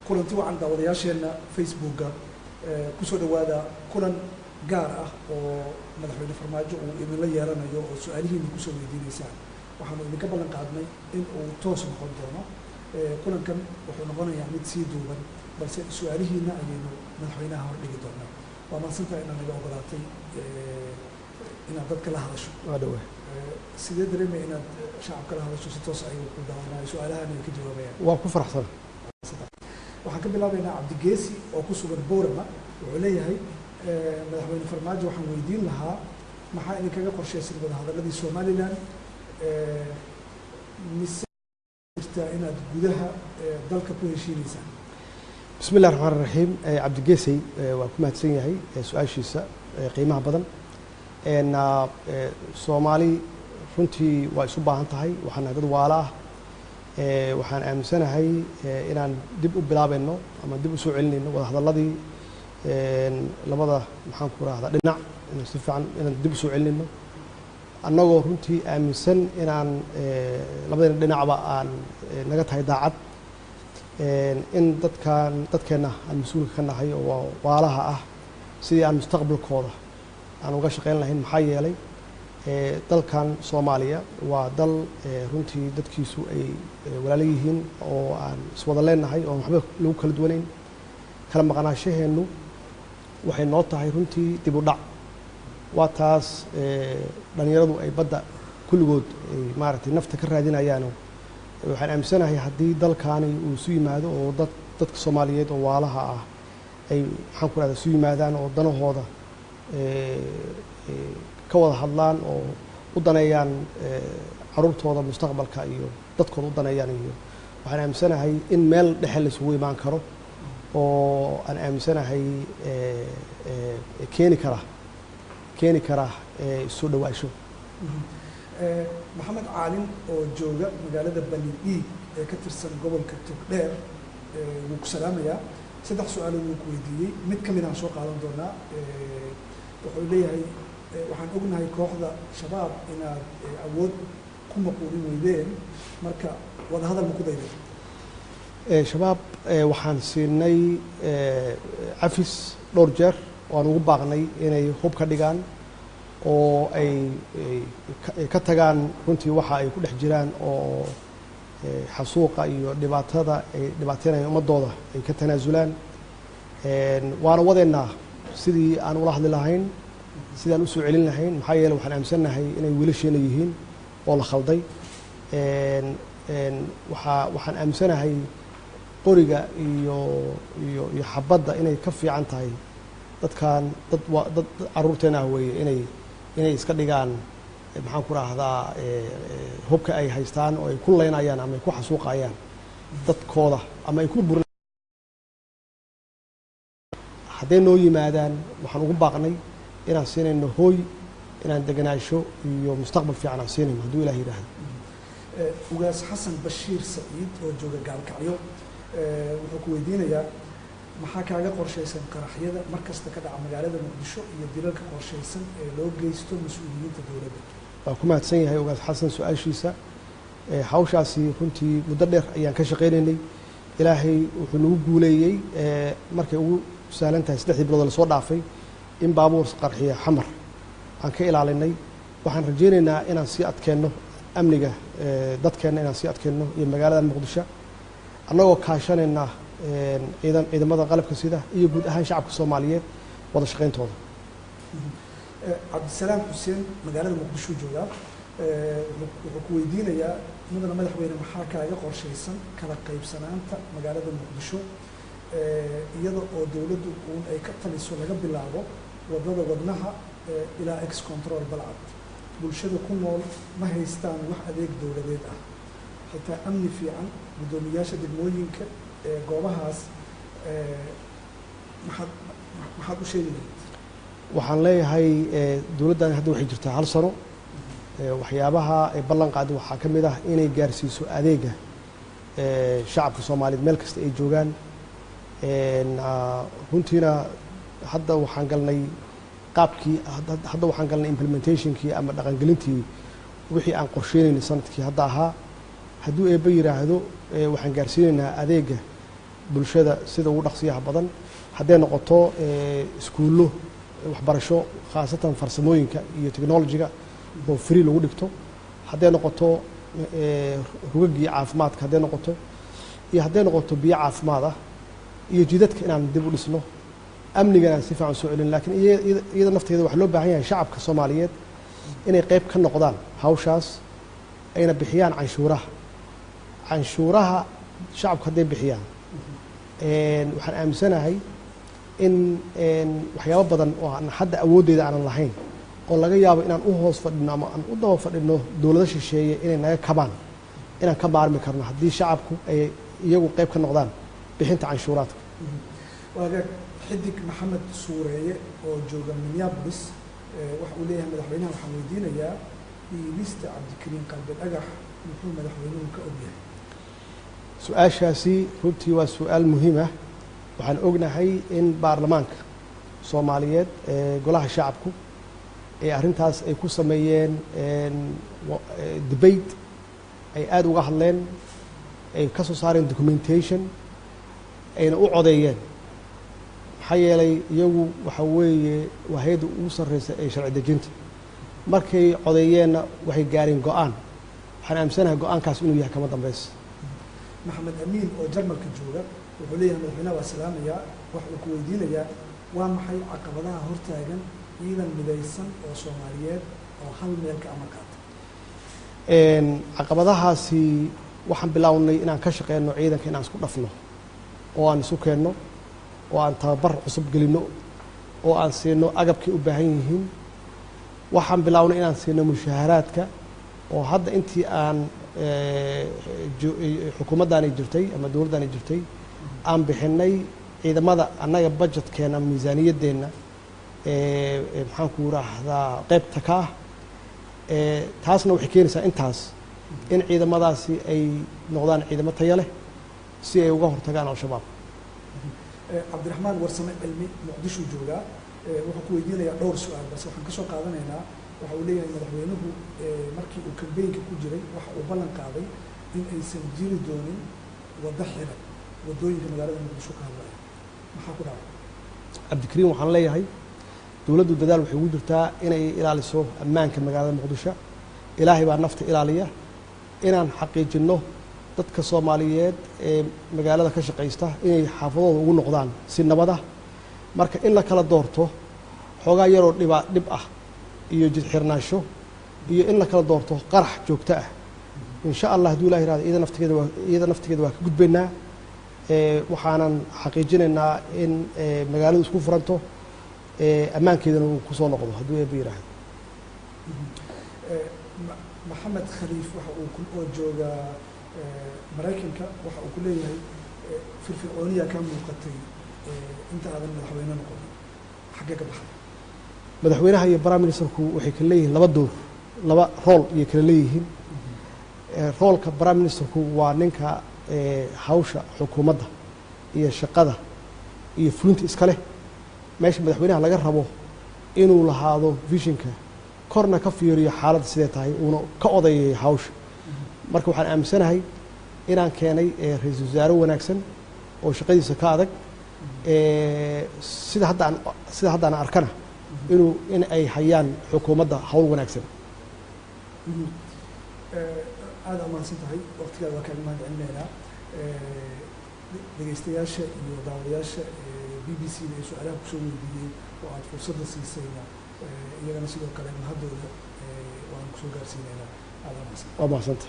kulanti wacan daawadayaasheena Facebooka ku soo dhawaada kulan gaar ah oo madaxweyne Farmaajo uu idinla yeelanayo oo su'aalihiina ku soo weydiinaysaan waxaanu idinka ballan qaadnay in uu toos noqon doono kulankan wuxuu noqonayaa mid sii duuban balse su'aalihiina ayaynu madaxweynaha hor dhigi doonaa waa maasantaa inaad naga ogolaatay inaad dadka la hadasho waa dhawe sidee dareemay inaad shacabka la hadasho si toos ay ku daawanayo su'aalahan ay ka jawaabayaan waa ku faraxsan waxaan ka bilaabaynaa Cabdigeesi oo ku sugan Boorama wuxuu leeyahay madaxweyne Farmaajo waxaan weydiin lahaa maxaa idinkaga qorshaysan wadahadaladii Somaliland mise jirtaa inaad gudaha dalka ku heshiinaysaan بسم الله الرحمن الرحيم عبد الجيسي وكما تسيني سؤال شيسا قيمة بدن إن الصومالي runtii waa isu baahan tahay waxaan dad walaah waxaan aaminsanahay inaan dib u bilaabayno ama dib u soo celinayno wada hadaladii labada maxaan ku raahdaa dhinac in si fiican inaan dib u soo celinayno annagoo runtii aaminsan inaan labada dhinacba aan naga tahay daacad in dadkeena aan mas'uulka ka nahay oo walaalaha ah sidii aan mustaqbalkooda aan uga shaqeyn lahayn maxaa yeelay dalkan Soomaaliya waa dal runtii dadkiisu ay walaalo yihiin oo aan iswada leenahay oo waxba lagu kala duwanayn kala maqnaashaheenu waxay noo tahay runtii dib u dhac waa taas dhalinyaradu ay badda kulligood ay maaragtay nafta ka raadinayaan waxaan aaminsanahay haddii dalkaani uu isu yimaado oo dadka Soomaaliyeed oo waalaha ah ay maxaan ku raahdaa isu yimaadaan oo danahooda ka wada hadlaan oo u daneeyaan caruurtooda mustaqbalka iyo dadkooda u daneeyaan iyo waxaan aaminsanahay in meel dhexe la isugu imaan karo oo aan aaminsanahay keeni kara isu dhawaasho maxamed caalin oo jooga magaalada Banidii ee ka tirsan gobolka Togdheer wuu ku salaamayaa saddex su'aalood uu ku weydiiyey mid ka mid ah soo qaadan doonaa wuxuu leeyahay waxaan ognahay kooxda shabaab inaad awood ku maquulin weydeen marka wada hadal ma ku dayday shabaab waxaan siinay cafis dhowr jeer waan ugu baaqnay inay hub ka dhigaan oo ay ka tagaan runtii waxa ay ku dhex jiraan oo xasuuqa iyo dhibaatada ay dhibaateynayaan ummadooda ay ka tanaasulaan waana wadeennaa sidii aan ula hadli lahayn sidaan u soo celin lahayn maxaa yeelay waxaan aaminsanahay inay wiilasheena yihiin oo la khalday waxaan aaminsanahay qoriga iyo xabadda inay ka fiican tahay dadkan dad caruurteena ah weeye inay iska dhigaan maxaan ku raahdaa hubka ay haystaan oo ay ku leynayaan ama ay ku xasuuqayaan dadkooda ama ay ku burin hadday noo yimaadaan waxaan ugu baaqnay inaan siinayno hooy inaan deganaasho iyo mustaqbal fiican aan siinayno hadduu ilaah yidhaahdo ugaas xasan bashiir saciid oo jooga gaalkacyo wuxuu ku weydiinayaa maxaa kaaga qorshaysan qaraxyada markasta ka dhaca magaalada Muqdisho iyo dilalka qorshaysan ee loo geysto mas'uuliyiinta dowladda waa ku mahadsan yahay ugaas xasan su'aashiisa hawshaasi runtii muddo dheer ayaan ka shaqaynaynay ilaahay wuxuu nagu guuleeyey markay ugu sahlan tahay 3 bilood la soo dhaafay in baabuur qarxiya xamar aan ka ilaalinay waxaan rajaynaynaa inaan sii adkeenno amniga dadkeena inaan sii adkeenno iyo magaalada Muqdisho annagoo kaashanayna ciidamada qalabka sida iyo guud ahaan shacabka Soomaaliyeed wada shaqeyntooda Cabdisalaam Xuseen magaalada Muqdisho jooga wuxuu ku weydiinayaa mudane madaxweyne maxaa kaaga qorshaysan kala qaybsanaanta magaalada Muqdisho iyada oo dawladdu ay ka taliso laga bilaabo wadada wadnaha ilaa ex control balcad bulshada ku nool ma haystaan wax adeeg dawladeed ah xitaa amni fiican gudoomiyaasha degmooyinka goobahaas maxaad u sheegi lahayd waxaan leeyahay dawladdan hadda waxay jirtaa hal sano waxyaabaha ay ballan qaaday waxaa ka mid ah inay gaarsiiso adeega shacabka Soomaaliyeed meel kasta ay joogaan runtiina hadda waxaan galnay qaabkii hadda waxaan galnay implementationkii ama dhaqangelintii wixii aan qorsheynaynay sanadkii hadda ahaa hadduu eebba yiraahdo waxaan gaarsiinaynaa adeega bulshada sida ugu dhaqsiyaha badan hadday noqoto iskuullo waxbarasho khaasatan farsamooyinka iyo technology-ga oo free lagu dhigto hadday noqoto rugagii caafimaadka hadday noqoto iyo hadday noqoto biyo caafimaad ah iyo jidadka inaan dib u dhisno amnigana si fiican soo celin laakiin iyada nafteeda waxaa loo baahan yahay shacabka Soomaaliyeed inay qayb ka noqdaan hawshaas ayna bixiyaan canshuuraha shacabka hadday bixiyaan waxaan aaminsanahay in waxyaabo badan oo aan hadda awooddeeda aanan lahayn oo laga yaabo inaan u hoos fadhino ama aan u daba fadhino dowlado shisheeye inay naga kabaan inaan ka maarmi karno haddii shacabku ay iyagu qayb ka noqdaan bixinta canshuuraadka waagaag xidig maxamed suureeye oo jooga Minneapolis waxa uu leeyahay madaxweynaha waxaan weydiinayaa iibista Cabdikariin Qalbi Dhagax muxuu madaxweynuhu ka ogyahay su-aashaasi runtii waa su-aal muhiim ah waxaan ognahay in baarlamaanka Soomaaliyeed golaha shacabku ee arrintaas ay ku sameeyeen debate ay aad uga hadleen ay ka soo saareen documentation ayna u codeeyeen maxaa yeelay iyagu waxa weeye waa hay'adda ugu sarreysa ee sharci dejinta markay codeeyeenna waxay gaareen go'aan waxaan aaminsanahay go'aankaas inuu yahay kama dambaysa maxamed amiin oo jarmalka jooga wuxuu leeyahay madaxweynaha waa salaamayaa waxa uu ku weydiinayaa waa maxay caqabadaha hortaagan ciidan midaysan oo Soomaaliyeed oo hal meel ka amar qaata caqabadahaasi waxaan bilownay inaan ka shaqeyno ciidanka inaan isku dhafno oo aan isu keenno oo aan tababar cusub gelino oo aan siino agabkii u baahan yihiin waxaan bilownay inaan siino mushaharaadka oo hadda intii aan xukuumaddaani jirtay ama dowladdaani jirtay aan bixinay ciidamada annaga budgetkeena miisaaniyadeenna maxaan ku raahdaa qaybta ka ah taasna waxay keenaysaa intaas in ciidamadaasi ay noqdaan ciidamo tayo leh si ay uga hortagaan al-shabaab cabdiraxmaan warsame cilmi muqdisho jooga wuxuu ku weydiinayaa dhowr su-aal balse waxaan ka soo qaadanaynaa waxa uu leeyahay madaxweynuhu markii uu kambeynka ku jiray waxa uu ballan qaaday in aysan jiri doonin waddo xiran waddooyinka magaalada muqdisho ka hadlaya maxaa ku dhacay cabdikariin waxaan leeyahay dowladdu dadaal waxay ugu jirtaa inay ilaaliso ammaanka magaalada muqdisho ilaahay baa nafta ilaaliya inaan xaqiijinno dadka Soomaaliyeed ee magaalada ka shaqeysta inay xaafadooda ugu noqdaan si nabad ah marka in la kala doorto xoogaa yaroo dhib ah iyo jid xirnaansho iyo in la kala doorto qarax joogto ah insha Allah hadduu ilaahay raado iyada naftigeeda waa ka gudbaynaa waxaanan xaqiijinaynaa in magaaladu isku furanto ammaankeedana uu ku soo noqdo hadduu eebba yiraahdo maxamed khaliif waxa uu jooga maraykanka waxa uu ku leeyahay firfircooniya ka muuqatay inta aadan madaxweyne noqonin xaggee ka baxday madaxweynaha iyo prime ministerku waxay kala leeyihiin laba rool iyo kala leeyihiin roolka prime ministerku waa ninka hawsha xukuumadda iyo shaqada iyo fulinta iska leh meesha madaxweynaha laga rabo inuu lahaado visionka korna ka fiiriyo xaaladda sidee tahay uuna ka odayayo hawsha marka waxaan aaminsanahay inaan keenay ra'iisul wasaare wanaagsan oo shaqadiisa ka adag sida hadda aan arkana in ay hayaan xukuumadda hawl wanaagsan aad amaansan tahay waqtigaada waa kaaga mahad celinaynaa dhegeystayaasha iyo daawadayaasha BBC da ay su-aalaha kusoo weydiiyey oo aad fursadda siisayna iyagana sidoo kale mahadooda waan kusoo gaarsiinaynaa aad amaansan waa mahadsanta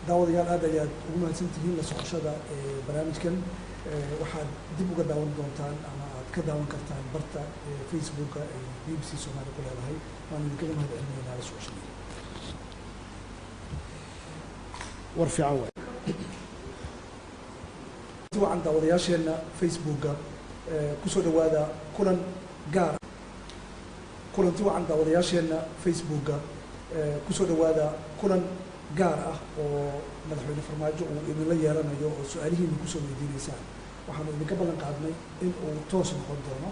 daawadayaal aad ayaad ugu mahadsan tihiin la socoshada barnaamijkan waxaad dib uga daawan doontaan ama aad ka daawan kartaan barta Facebooka ay BBC Soomaali ku leedahay waan idinkaga mahad celinaynaa la socoshada war fiican waay wacan daawadayaasheena Facebooka kusoo dhawaada kulanti wacan daawadayaasheena Facebooka kusoo dhawaada kulan gaar ah oo madaxweyne farmaajo uu idinla yeelanayo oo su-aalihiina kusoo weydiinaysaan waxaanu idinka ballan qaadnay in uu toos noqon doono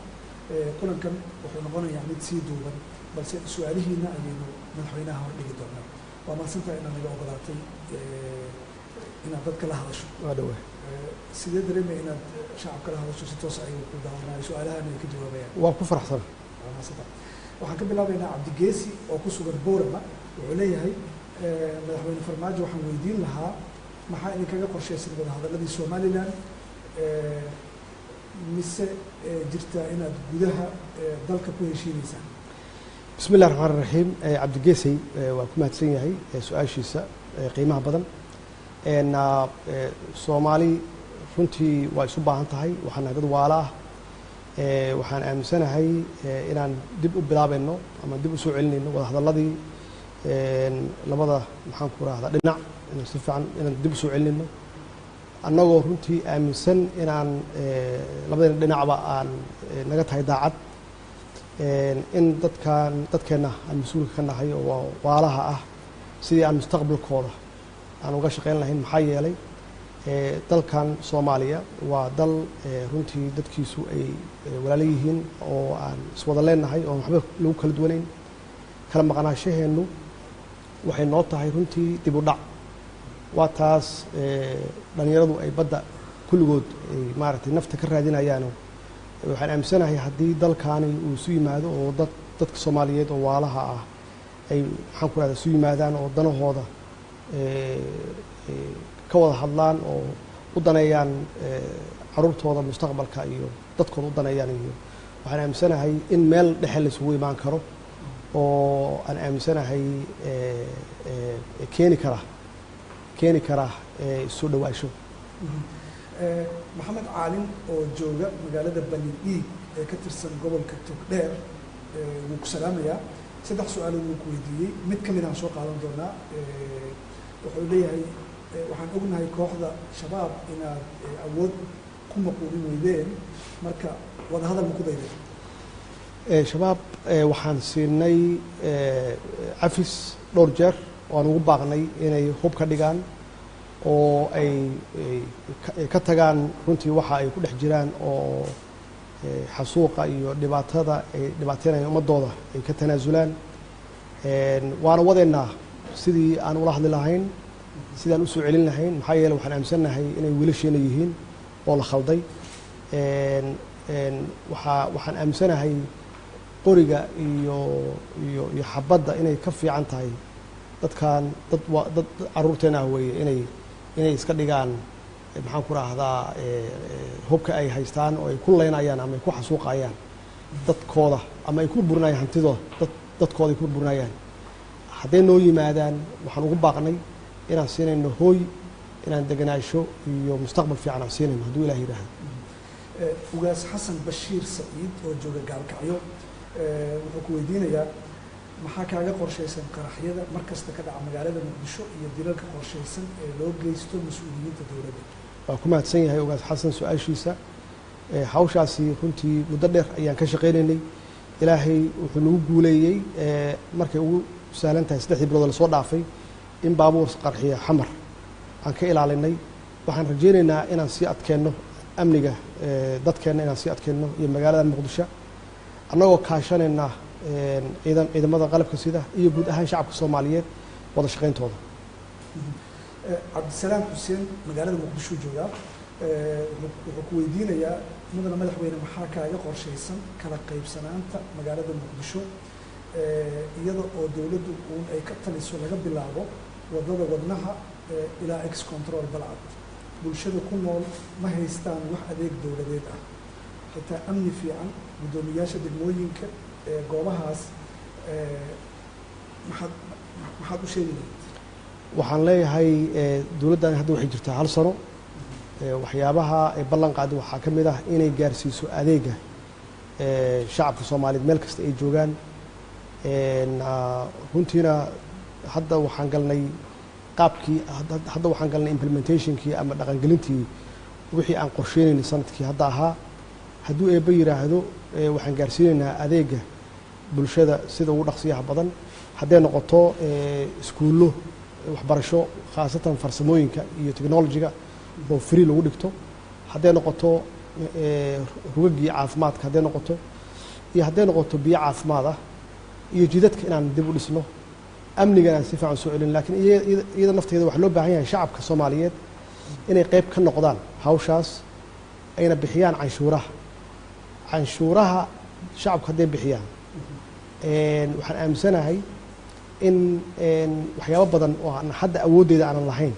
kulankan wuxuu noqonayaa mid sii duuban balse su-aalihiina ayaynu madaxweynaha hordhigi doonaa waa mahadsantahay inaad naga ogolaatay inaad dadka la hadasho waa dhawaa sidee dareemaya inaad shacabka la hadasho si toos ay ku daawanaayo su-aalahan ay ka jawaabayaan waa ku faraxsan waxaan ka bilaabaynaa cabdigeesi oo ku sugan boorama wuxuu leeyahay madaxweyne farmaajo waxaan weydiin lahaa maxaa idinkaga qorshaysan wadahadaladii somalilan mise jirtaa inaad gudaha dalka ku heshiinaysaan bismi illahi raxmaan raxiim cabdigeesey waa ku mahadsan yahay su-aashiisa qiimaha badan soomaali runtii waa isu baahan tahay waxaan nahay dad waala ah waxaan aaminsanahay inaan dib u bilaabayno ama dib u soo celinayno wadahadaladii labada maxaan ku rahdaa dhinac inaan si fiican inaan dib u soo celinayno annagoo runtii aaminsan inaan labadayna dhinacba aan naga tahay daacad in dadkeenna aan mas-uulka ka nahay oo waalaha ah sidii aan mustaqbalkooda aan uga shaqayn lahayn maxaa yeelay dalkan soomaaliya waa dal runtii dadkiisu ay walaalo yihiin oo aan iswada leenahay oo waxba lagu kala duwanayn kala maqnaashaheennu waxay noo tahay runtii dib u dhac waa taas dhalinyaradu ay badda kulligood ay maaragtay nafta ka raadinayaano waxaan aaminsanahay haddii dalkaani uu isu yimaado oo dadka soomaaliyeed oo waalaha ah ay maxaan ku rahda isu yimaadaan oo danahooda ka wada hadlaan oo u daneeyaan caruurtooda mustaqbalka iyo dadkooda u daneeyaan iyo waxaan aaminsanahay in meel dhexe la isugu imaan karo oo aan aaminsanahay keeni kara soo dhawaasho maxamed caalin oo jooga magaalada bani dhiig ee ka tirsan gobolka togdheer wuu ku salaamayaa 3 su-aalood wuu ku weydiiyey mid ka mid aan soo qaadan doonaa wuxuu leeyahay waxaan ognahay kooxda shabaab inaad awood ku maquulin weydeen marka wadahadal ma ku dayday shabaab waxaan siinay cafis dhowr jeer oo aan ugu baaqnay inay hub ka dhigaan oo ay ka tagaan runtii waxa ay ku dhex jiraan oo xasuuqa iyo dhibaatada ay dhibaateynayaan ummadooda ay ka tanaasulaan waana wadeennaa sidii aan ula hadli lahayn sidii aan usoo celin lahayn maxaa yeele waxaan aaminsannahay inay wiilasheena yihiin oo la khalday waxaan aaminsanahay qoriga iyo xabadda inay ka fiican tahay dadkan dad caruurteena ah weeye inay iska dhigaan maxaan ku raahdaa hubka ay haystaan oo ay ku leynayaan ama ay ku xasuuqayaan dadkooda ama ay ku burburinayaan hantidooda dadkooda ay ku burburinayaan hadday noo yimaadaan waxaan ugu baaqnay inaan siinayno hooy inaan deganaasho iyo mustaqbal fiican aan siinayno hadduu ilaah yidhaahdo ugaas xasan bashiir saciid oo jooga gaalkacyo wuxuu ku weydiinayaa maxaa kaaga qorshaysan qaraxyada mar kasta ka dhaca magaalada muqdisho iyo dilalka qorshaysan ee loo geysto mas-uuliyiinta dowladda waa ku mahadsan yahay ugaas xasan su-aashiisa hawshaasi runtii muddo dheer ayaan ka shaqaynaynay ilaahay wuxuu nagu guuleeyey markay ugu sahlan tahay 3 bilood lasoo dhaafay in baabuur qarxiya xamar aan ka ilaalinay waxaan rajaynaynaa inaan sii adkeenno amniga dadkeenna inaan sii adkeenno iyo magaalada muqdisho annagoo kaashanayna ciidamada qalabka sida iyo guud ahaan shacabka soomaaliyeed wada shaqayntooda cabdisalaam xuseen magaalada muqdisho joogaa wuxuu ku weydiinayaa mudana madaxweyne maxaa kaaga qorshaysan kala qaybsanaanta magaalada muqdisho iyada oo dowladdu uun ay ka taliso laga bilaabo wadada wadnaha ilaa ex control balcad bulshada ku nool ma haystaan wax adeeg dowladeed ah xitaa amni fiican guddoomiyaasha degmooyinka goobahaas maxaad u sheegi lahayd waxaan leeyahay dowladdan hadda waxay jirtaa 1 sano waxyaabaha ay ballan qaaday waxaa ka mid ah inay gaarsiiso adeega shacabka soomaaliyeed meel kasta ay joogaan runtiina hadda waxaan galnay qaabkii hadda waxaan galnay implementationkii ama dhaqangelintii wixii aan qorsheynaynay sanadkii hadda ahaa hadduu eebba yidhaahdo waxaan gaarsiinaynaa adeega bulshada sida ugu dhaqsiyaha badan hadday noqoto iskuullo waxbarasho khaasatan farsamooyinka iyo technology-ga oo free lagu dhigto hadday noqoto rugagii caafimaadka hadday noqoto iyo hadday noqoto biyo caafimaad ah iyo jidadka inaan dib u dhisno amnigana si fiican soo celin laakiin iyada nafteeda waxaa loo baahan yahay shacabka soomaaliyeed inay qayb ka noqdaan hawshaas ayna bixiyaan canshuuraha shacabku hadday bixiyaan waxaan aaminsanahay in waxyaabo badan oo aan hadda awooddeeda aanan lahayn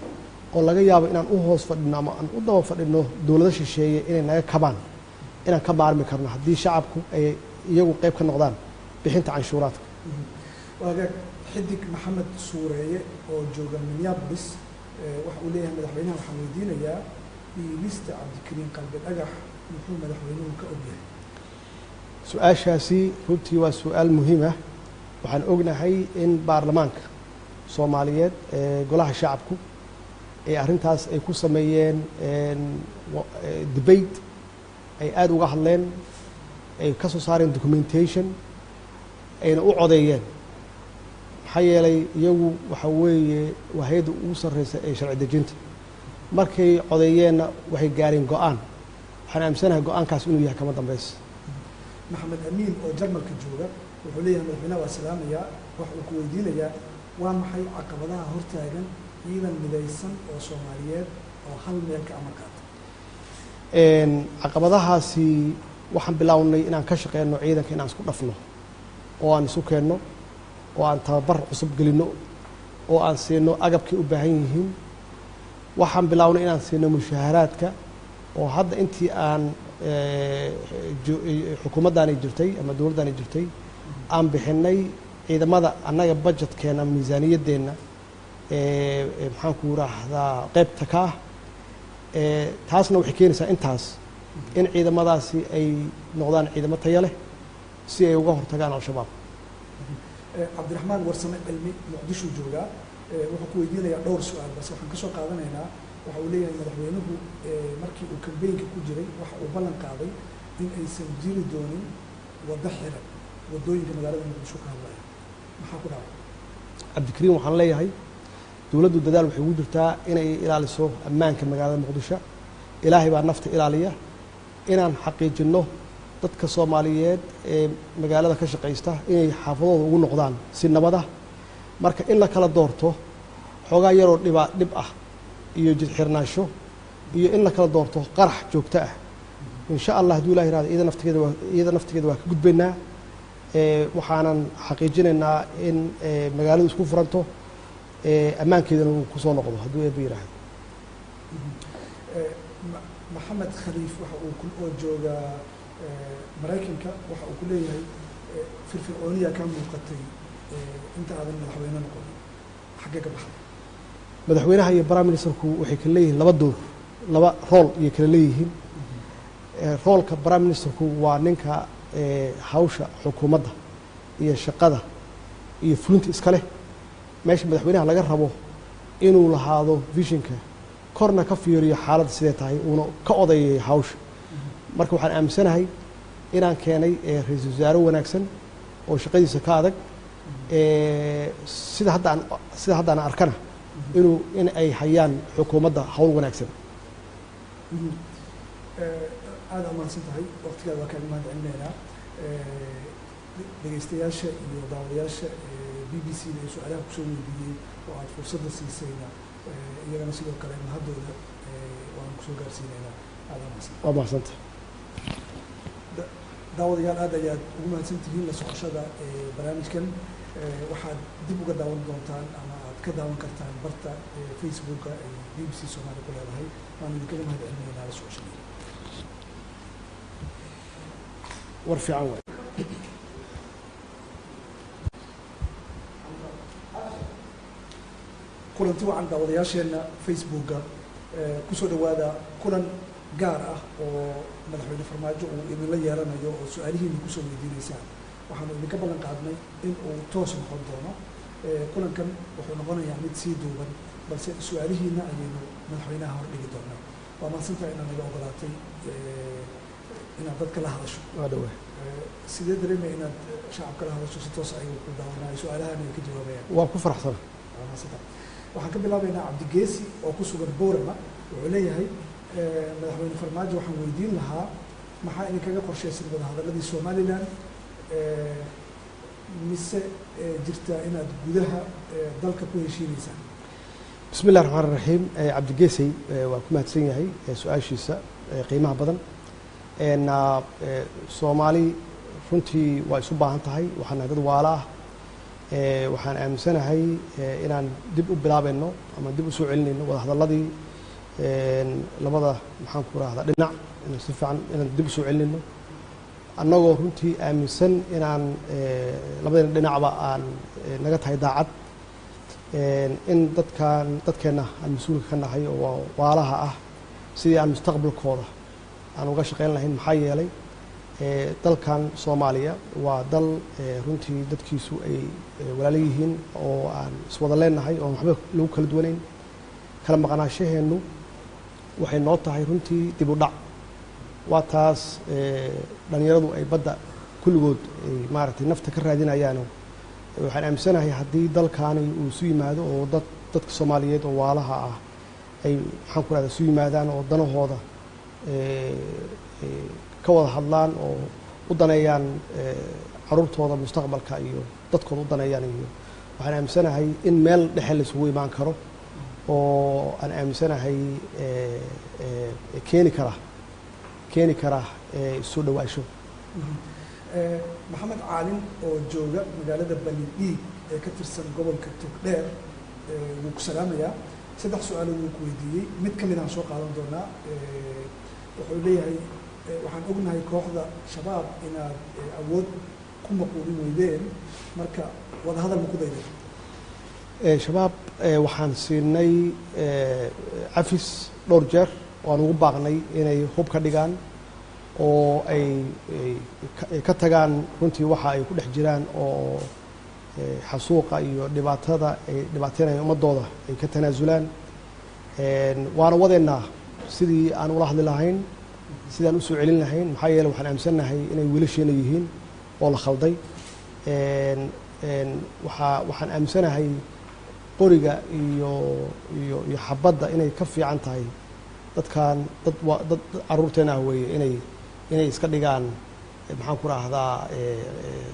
oo laga yaabo inaan u hoos fadhino ama aan u daba fadhino dowlado shisheeye inay naga kabaan inaan ka maarmi karno haddii shacabku ay iyagu qayb ka noqdaan bixinta canshuuraadka. waagaag xidig maxamed suureeye oo jooga minneapolis waxa uu leeyahay madaxweynaha waxaan weydiinayaa dhiibista cabdikariin qalbi dhagax muxuu madaxweynuhu ka ogyahay? su-aashaasi runtii waa su-aal muhiim ah. waxaan ognahay in baarlamaanka soomaaliyeed golaha shacabku ee arrintaas ay ku sameeyeen debate ay aada uga hadleen ay ka soo saareen documentation ayna u codeeyeen maxaa yeelay iyagu waxa weeye waa hay-adda ugu sarreysa ee sharci dejinta markay codeeyeenna waxay gaareen go-aan waxaan aaminsanahay go-aankaas inuu yahay kama dambaysa. maxamed amiin oo jarmalka jooga wuxuu leeyahay madaxweynaha waa salaamayaa waxa uu ku weydiinayaa waa maxay caqabadaha hortaagan ciidan midaysan oo soomaaliyeed oo hal meel ka amar qaata? caqabadahaasi waxaan bilownay inaan ka shaqeyno ciidanka inaan isku dhafno oo aan isu keenno oo aan tababar cusub gelinno oo aan siino agabkay u baahan yihiin. waxaan bilownay inaan siino mushaaharaadka oo hadda intii aan xukuumaddaani jirtay ama dowladdaani jirtay aan bixinay ciidamada annaga budgetkeenna miisaaniyaddeenna maxaan ku raahdaa qaybta ka ah taasna waxay keenaysaa intaas in ciidamadaasi ay noqdaan ciidamo tayo leh si ay uga hortagaan al-shabaab. cabdiraxmaan warsame cilmi muqdisho joogaa wuxuu ku weydiinayaa dhowr su-aal balse waxaan ka soo qaadanaynaa waxa uu leeyahay madaxweynuhu markii uu kambeynka ku jiray waxa uu ballan qaaday in aysan jiri doonin waddo xiran waddooyinka magaalada muqdisho ka hadlaya maxaa ku dhacay? cabdikariin waxaan leeyahay dowladdu dadaal waxay ugu jirtaa inay ilaaliso ammaanka magaalada muqdisho. ilaahay baa nafta ilaaliya. inaan xaqiijinno dadka soomaaliyeed ee magaalada ka shaqaysta inay xaafadooda ugu noqdaan si nabad ah. marka in la kala doorto xoogaa yaroo dhib ah iyo jidxirnaansho iyo in la kala doorto qarax joogto ah insha allah hadduu ilahi yirahdo iyada naftigeeda waa ka gudbaynaa. waxaanan xaqiijinaynaa in magaaladu isku furanto ammaankeedana uu kusoo noqdo hadduu eeba yiraahdo. maxamed khaliif waxa uu oo jooga maraykanka waxa uu ku leeyahay firfircooniya ka muuqatay inta aadan madaxweyne noqon xaggee ka baxday? madaxweynaha iyo prime ministerku waxay kala leeyihiin laba rool ayay kala leeyihiin. roolka prime ministerku waa ninka hawsha xukuumadda iyo shaqada iyo fulinta iska leh. meesha madaxweynaha laga rabo inuu lahaado visionka korna ka fiiriyo xaaladda sidee tahay uuna ka odayeeyo hawsha. marka waxaan aaminsanahay inaan keenay ra-iisul wasaare wanaagsan oo shaqadiisa ka adag sida hadda aan arkana in ay hayaan xukuumadda hawl wanaagsan. aada umahadsan tahay waqtigaada waa kaaga mahad celinaynaa. dhegeystayaasha iyo daawadayaasha b b c da ee su-aalaha kusoo weydiiyey oo aada fursadda siisayna iyagana sidoo kale mahadooda waan kusoo gaarsiinaynaa. aada umahadsan. waa mahadsanta. daawadayaal aad ayaad ugu mahadsan tihiin la socoshada barnaamijkan. waxaad dib uga daawan doontaan ama aad ka daawan kartaan barta facebooka ay b b c soomaaliya ku leedahay. waan idinkaga mahad celinaynaa la socoshada. war fiican waay. kulanti wacan daawadayaasheenna facebooka kusoo dhawaada kulan gaar ah oo madaxweyne farmaajo uu idinla yeelanayo oo su-aalihiina kusoo weydiinaysaan. waxaanu idinka ballan qaadnay in uu toos noqon doono. kulankan wuxuu noqonayaa mid sii duuban balse su-aalihiina ayaynu madaxweynaha hordhigi doonaa. waa mahadsantahay inaad naga ogolaatay inaad dadka la hadasho. waa dhawaa. sidee dareemaya inaad shacabka la hadasho si toos ayagu ku daawanayo su-aalahana ay ka jawaabayaan? waa ku faraxsana. waa mahadsantahay. waxaan ka bilaabaynaa cabdigeesi oo ku sugan boorama wuxuu leeyahay madaxweyne farmaajo waxaan weydiin lahaa maxaa idinkaga qorshaysan wadahadaladii somalilan mise jirtaa inaad gudaha dalka ku heshiinaysaan? بسم الله الرحمن الرحيم عبد الجيسي وكما تسنيهي سؤال شيسا قيمة بدن إن الصومالي runtii waa isu baahan tahay waxaan dad waala waxaan aaminsanahay inaan dib u bilaabayno ama dib u soo celinayno wada hadalladii labada maxaan ku raahdaa dhinac in si fiican inaan dib u soo celinayno annagoo runtii aaminsan inaan labada dhinacba aan naga tahay daacad in dadkeena aan mas-uulka ka nahay oo waalaha ah sidii aan mustaqbalkooda aan uga shaqayn lahayn maxaa yeelay dalkan Soomaaliya waa dal runtii dadkiisu ay walaalo yihiin oo aan iswada leenahay oo waxba lagu kala duwanayn kala maqnaashaheenu waxay noo tahay runtii dib u dhac waa taas dhalinyaradu ay badda kulligood ay maaragtay nafta ka raadinayaan waxaan aaminsanahay haddii dalkaani uu isu yimaado oo dadka Soomaaliyeed oo waalaha ah ay maxaan ku raahdaa isu yimaadaan oo danahooda ka wada hadlaan oo u daneeyaan caruurtooda mustaqbalka iyo dadkooda u daneeyaan iyo waxaan aaminsanahay in meel dhexe la isugu imaan karo oo aan aaminsanahay keeni kara soo dhawaasho. maxamed caalin oo jooga magaalada Banidhiig ee ka tirsan gobolka Togdheer wuu ku salaamayaa 3 su'aalood uu ku weydiiyey mid ka mid ah soo qaadan doonaa wuxuu leeyahay waxaan ognahay kooxda shabaab inaad awood ku maquulin weydeen marka wada hadal ma ku dayday? shabaab waxaan siinay cafis dhowr jeer waan ugu baaqnay inay hub ka dhigaan oo ay ka tagaan runtii waxa ay ku dhex jiraan oo xasuuqa iyo dhibaatada ay dhibaateynayaan ummadooda ay ka tanaasulaan waana wadeennaa sidii aan ula hadli lahayn sidaan u soo celin lahayn maxaa yeelay waxaan aaminsanahay inay wiilasheena yihiin oo la khalday waxaan aaminsanahay qoriga iyo xabadda inay ka fiican tahay dadkan dad caruurteena ah weeye inay iska dhigaan maxaan ku raahdaa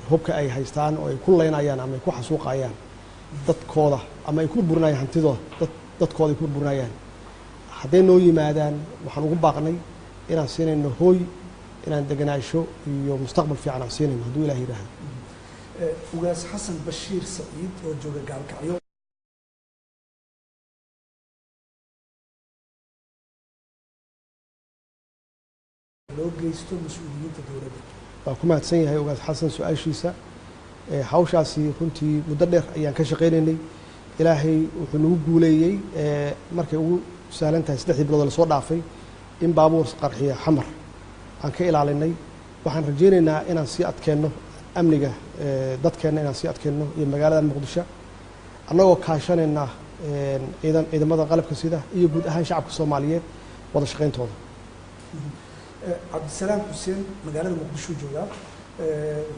hubka ay haystaan oo ay ku leynayaan ama ay ku xasuuqayaan dadkooda ama ay ku burburinayaan hantidooda dadkooda ay ku burburinayaan hadday noo yimaadaan waxaan ugu baaqnay inaan siinayno hooy inaan deganaasho iyo mustaqbal fiican aan siinayno hadduu ilaah yidhaahdo. ugaas xasan bashiir saciid oo jooga gaalkacyo loo geysto mas-uuliyiinta dowladda. waa ku mahadsan yahay ugaas xasan su-aashiisa hawshaasi runtii muddo dheer ayaan ka shaqaynaynay ilaahay wuxuu nagu guuleeyey markay ugu sahlan tahay 3 bilood la soo dhaafay in baabuur qarxiya xamar aan ka ilaalinay waxaan rajaynaynaa inaan sii adkeenno amniga dadkeena inaan sii adkeenno iyo magaalada Muqdisho annagoo kaashanayna ciidamada qalabka sida iyo guud ahaan shacabka Soomaaliyeed wada shaqayntooda. cabdisalaam xuseen magaalada Muqdisho jooga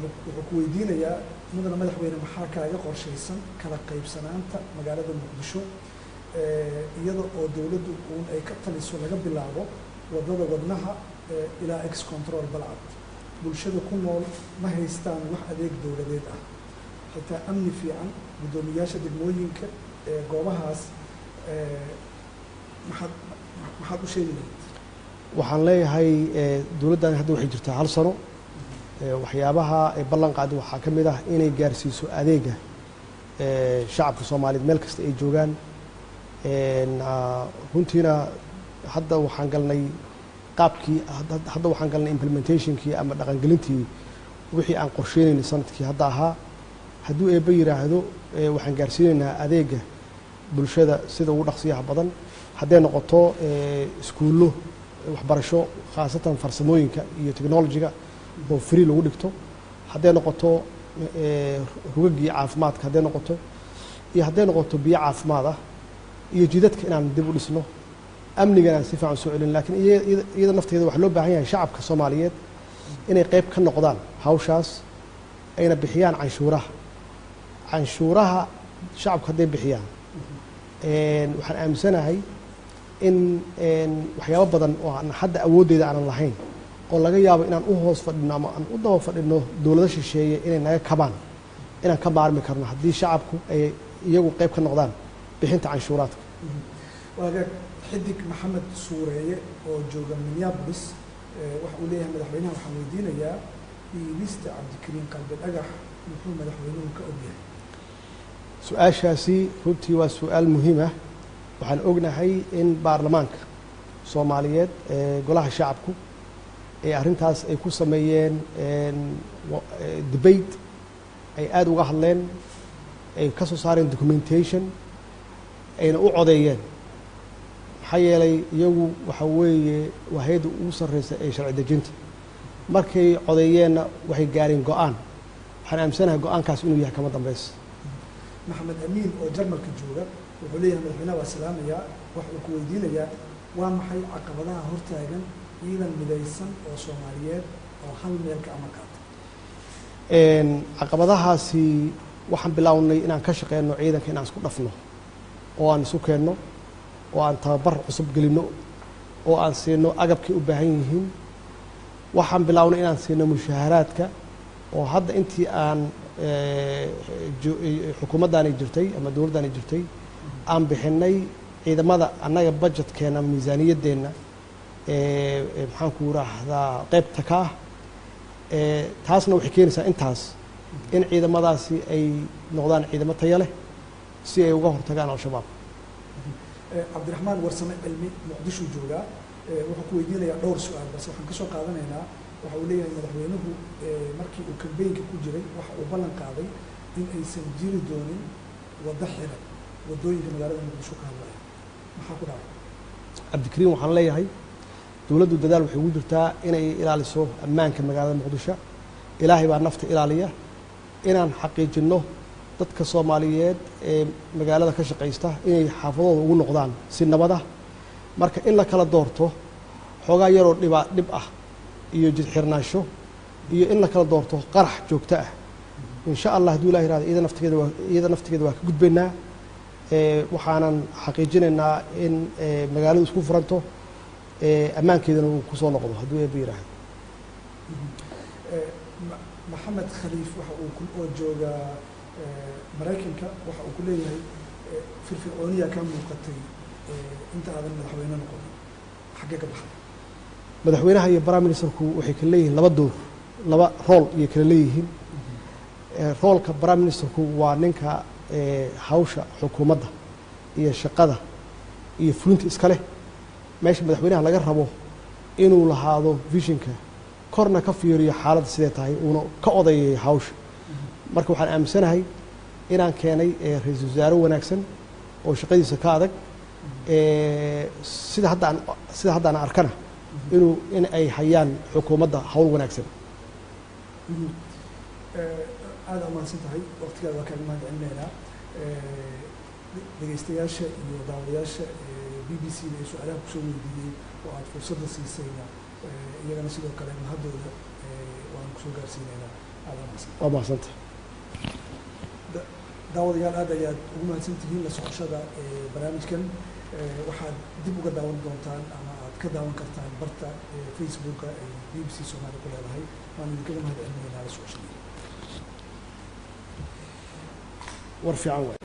wuxuu ku weydiinayaa mudane madaxweyne maxaa kaaga qorshaysan kala qaybsanaanta magaalada Muqdisho iyada oo dowladdu ay ka taliso laga bilaabo wadada wadnaha ilaa ex control balcad bulshada ku nool ma haystaan wax adeeg dowladeed ah xitaa amni fiican guddoomiyaasha degmooyinka goobahaas maxaad u sheegi lahayd? waxaan leeyahay dowladdan hadda waxay jirtaa 1 sano waxyaabaha ay ballan qaaday waxaa ka mid ah inay gaarsiiso adeega shacabka Soomaaliyeed meel kasta ay joogaan runtiina hadda waxaan galnay qaabkii hadda waxaan galnay implementationkii ama dhaqangelintii wixii aan qorsheynaynay sanadkii hadda ahaa hadduu eebba yiraahdo waxaan gaarsiinaynaa adeega bulshada sida ugu dhaqsiyaha badan hadday noqoto iskuullo waxbarasho khaasatan farsamooyinka iyo technology-ga oo free lagu dhigto hadday noqoto rugagii caafimaadka hadday noqoto iyo hadday noqoto biyo caafimaad ah iyo jidadka inaan dib u dhisno amnigan aan si fiican soo celin laakiin iyada nafteeda waxa loo baahan yahay shacabka Soomaaliyeed inay qayb ka noqdaan hawshaas ayna bixiyaan canshuuraha shacabka hadday bixiyaan waxaan aaminsanahay in waxyaabo badan oo aan hadda awooddeeda aanan lahayn oo laga yaabo inaan u hoos fadhino ama aan u daba fadhino dowlado shisheeye inay naga kabaan inaan ka maarmi karno haddii shacabku ay iyagu qayb ka noqdaan bixinta canshuuraadka. waagaag xidig maxamed suureeye oo jooga Minneapolis waxa uu leeyahay madaxweynaha waxaan weydiinayaa iibista cabdikariin qalbi dhagax muxuu madaxweynuhu ka ogyahay? su-aashaasi runtii waa su-aal muhiim ah. waxaan ognahay in baarlamaanka soomaaliyeed golaha shacabku ee arrintaas ay ku sameeyeen debate ay aada uga hadleen, ay ka soo saareen documentation, ayna u codeeyeen. maxaa yeelay iyagu waxa weeye waa hay-adda ugu sarreysa ee sharci dejinta. markay codeeyeenna waxay gaareen go-aan. waxaan aaminsanahay go-aankaas inuu yahay kama dambaysa. maxamed amiin oo jarmalka jooga wuxuu leeyahay madaxweynaha waa salaamayaa, waxa uu ku weydiinayaa waa maxay caqabadaha hortaagan ciidan midaysan oo Soomaaliyeed oo hal meel ka amar qaata? caqabadahaasi waxaan bilownay inaan ka shaqeyno ciidanka inaan isku dhafno oo aan isu keenno oo aan tababar cusub gelinno oo aan siino agabkay u baahan yihiin. waxaan bilownay inaan siino mushaaharaadka oo hadda intii aan xukuumaddaani jirtay ama dowladdaani jirtay aan bixinay ciidamada annaga budgetkeenna miisaaniyaddeenna maxaan ku raahdaa qaybta ka ah. taasna waxay keenaysaa intaas in ciidamadaasi ay noqdaan ciidamo tayo leh si ay uga hortagaan al-shabaab. cabdiraxmaan warsame cilmi muqdisho joogaa wuxuu ku weydiinayaa dhowr su-aal balse waxaan ka soo qaadanaynaa. waxa uu leeyahay madaxweynuhu markii uu kambeynka ku jiray waxa uu ballan qaaday in aysan jiri doonin waddo xiran waddooyinka magaalada muqdisho ka hadlaya, maxaa ku dhacay? cabdikariin waxaan leeyahay dowladdu dadaal waxay ugu jirtaa inay ilaaliso ammaanka magaalada muqdisho. ilaahay baa nafta ilaaliya. inaan xaqiijinno dadka Soomaaliyeed ee magaalada ka shaqaysta inay xaafadooda ugu noqdaan si nabad ah. marka in la kala doorto xoogaa yaroo dhib ah iyo jid xirnaansho iyo in la kala doorto qarax joogto ah, insha allah hadduu ilaah yiraahdo iyada naftigeeda waa ka gudbaynaa. waxaanan xaqiijinaynaa in magaaladu isku furanto, ammaankeedana uu ku soo noqdo hadduu eebba yiraahdo. maxamed khaliif waxa uu oo jooga Maraykanka waxa uu ku leeyahay firfircooniya ka muuqatay inta aadan madaxweyne noqon, xaggee ka baxday? madaxweynaha iyo prime ministerku waxay kala leeyihiin laba rool iyo kala leeyihiin. roolka prime ministerku waa ninka hawsha xukuumadda iyo shaqada iyo fulinta iska leh. meesha madaxweynaha laga rabo inuu lahaado visionka, korna ka fiiriyo xaaladda sidee tahay, uuna ka odayeeyo hawsha. marka waxaan aaminsanahay inaan keenay ra-iisul wasaare wanaagsan oo shaqadiisa ka adag. sida haddaan arkana in ay hayaan xukuumadda hawl wanaagsan. aada ammaansan tahay, waqtigaada waa kaaga mahad celinaynaa. dhegeystayaasha iyo daawadayaasha BBC-da ee su-aalaha kusoo weydiiyey oo aada fursadda siisayna iyagana sidoo kale mahaddooda waan kusoo gaarsiinaynaa. aada ammaansan. waa mahadsanta. daawadayaal aad ayaad ugu mahadsan tihiin la socoshada barnaamijkan. waxaad dib uga daawan doontaan ama aad ka daawan kartaan barta Facebooka ee BBC Soomaali ku leedahay. waan idinkaga mahad celinaynaa la socoshada. war fiican waay.